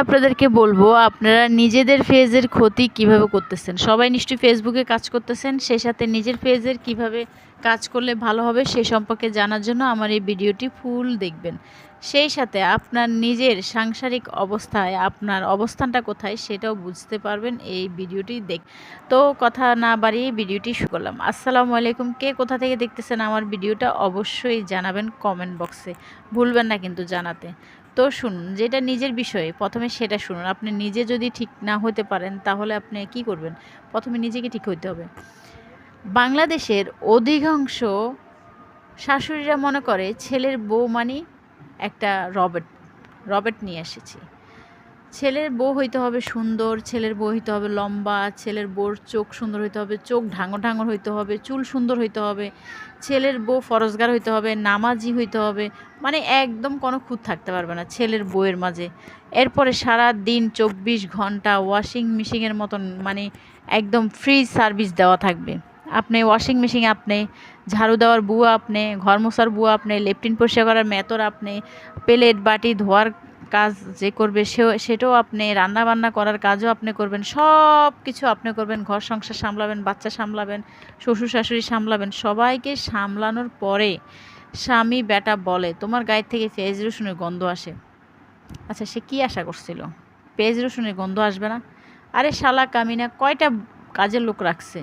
আপনাদেরকে বলবো আপনারা নিজেদের পেজের ক্ষতি কিভাবে করতেছেন। সবাই নিশ্চয়ই ফেসবুকে কাজ করতেছেন, সেই সাথে নিজের পেজের কিভাবে কাজ করলে ভালো হবে সে সম্পর্কে জানার জন্য আমার এই ভিডিওটি ফুল দেখবেন। সেই সাথে আপনার নিজের সাংসারিক অবস্থায় আপনার অবস্থানটা কোথায় সেটাও বুঝতে পারবেন এই ভিডিওটি দেখ। তো কথা না বাড়িয়ে ভিডিওটি শুরু করলাম। আসসালামু আলাইকুম। কে কোথা থেকে দেখতেছেন আমার ভিডিওটা অবশ্যই জানাবেন কমেন্ট বক্সে, ভুলবেন না কিন্তু জানাতে। তো শুনুন, যেটা নিজের বিষয়ে প্রথমে সেটা শুনুন। আপনি নিজে যদি ঠিক না হতে পারেন তাহলে আপনি কি করবেন? প্রথমে নিজেকে ঠিক হইতে হবে। বাংলাদেশের অধিকাংশ শাশুড়িরা মনে করে ছেলের বউ মানে একটা রবেট, রবেট নিয়ে এসেছি। ছেলের বউ হইতে হবে সুন্দর, ছেলের বউ হইতে হবে লম্বা, ছেলের বউর চোখ সুন্দর হইতে হবে, চোখ ঢাঙর ঢাঙর হইতে হবে, চুল সুন্দর হইতে হবে, ছেলের বউ ফরজগার হইতে হবে, নামাজি হইতে হবে। মানে একদম কোনো খুঁত থাকতে পারবে না ছেলের বউয়ের মাঝে। এরপরে সারা দিন 24 ঘন্টা ওয়াশিং মেশিনের মতন মানে একদম ফ্রি সার্ভিস দেওয়া থাকবে। আপনি ওয়াশিং মেশিন, আপনি ঝাড়ু দেওয়ার বুয়া, আপনি ঘর মোছার বুয়া, আপনি লেপটিন পরিষ্কার করার মেথর, আপনি প্লেট বাটি ধোয়ার কাজ যে করবে সেটাও আপনি, রান্না বান্না করার কাজও আপনি করবেন, সব কিছু আপনি করবেন, ঘর সংসার সামলাবেন, বাচ্চা সামলাবেন, শ্বশুর শাশুড়ি সামলাবেন। সবাইকে সামলানোর পরে স্বামী বেটা বলে তোমার গায়ের থেকে পেঁয়াজ রসুনের গন্ধ আসে। আচ্ছা, সে কি আশা করছিল পেঁয়াজ রসুনের গন্ধ আসবে না? আরে শালা কামিনা, কয়টা কাজের লোক রাখছে?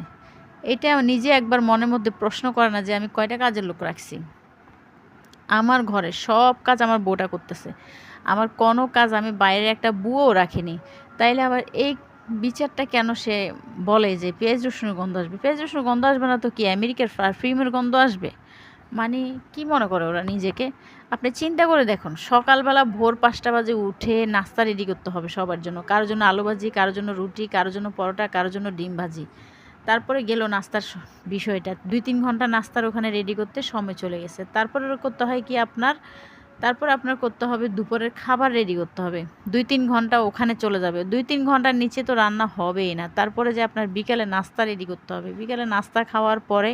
এটা নিজে একবার মনের মধ্যে প্রশ্ন করে না যে আমি কয়টা কাজের লোক রাখছি? আমার ঘরে সব কাজ আমার বউটা করতেছে, আমার কোনো কাজ আমি বাইরে একটা বুয়াও রাখিনি। তাইলে আবার এই বিচারটা কেন সে বলে যে পেঁয়াজ রসুনের গন্ধ আসবে? পেঁয়াজ রসুনের গন্ধ আসবে না তো কি আমেরিকার পারফিউমের গন্ধ আসবে? মানে কি মনে করে ওরা নিজেকে? আপনি চিন্তা করে দেখুন, সকালবেলা ভোর 5টা বাজে উঠে নাস্তা রেডি করতে হবে সবার জন্য। কারোর জন্য আলু ভাজি, কারোর জন্য রুটি, কারোর জন্য পরোটা, কারোর জন্য ডিম ভাজি। তারপরে গেল নাস্তার বিষয়টা, 2-3 ঘন্টা নাস্তার ওখানে রেডি করতে সময় চলে গেছে। তারপরে করতে হয় কি আপনার, তারপর আপনার করতে হবে দুপুরের খাবার রেডি করতে হবে, 2-3 ঘন্টা ওখানে চলে যাবে। 2-3 ঘন্টার নিচে তো রান্না হবেই না। তারপরে যে আপনার বিকেলে নাস্তা রেডি করতে হবে, বিকেলে নাস্তা খাওয়ার পরে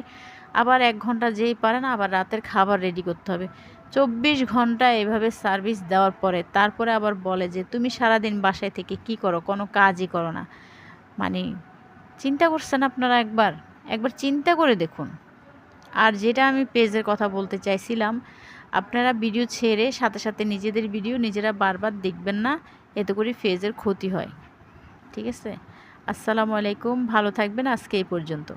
আবার 1 ঘন্টা যেই পারেন আবার রাতের খাবার রেডি করতে হবে। 24 ঘন্টা এভাবে সার্ভিস দেওয়ার পরে তারপরে আবার বলে যে তুমি সারাদিন বাসায় থেকে কি করো? কোনো কাজই করো না। মানে চিন্তা করছেন আপনারা? একবার একবার চিন্তা করে দেখুন। আর যেটা আমি পেজের কথা বলতে চাইছিলাম, আপনারা ভিডিও ছেড়ে সাথে সাথে নিজেদের ভিডিও নিজেরা বারবার দেখবেন না, এতে করে পেজের ক্ষতি হয়। ঠিক আছে? আসসালামু আলাইকুম, ভালো থাকবেন। আজকে এই পর্যন্ত।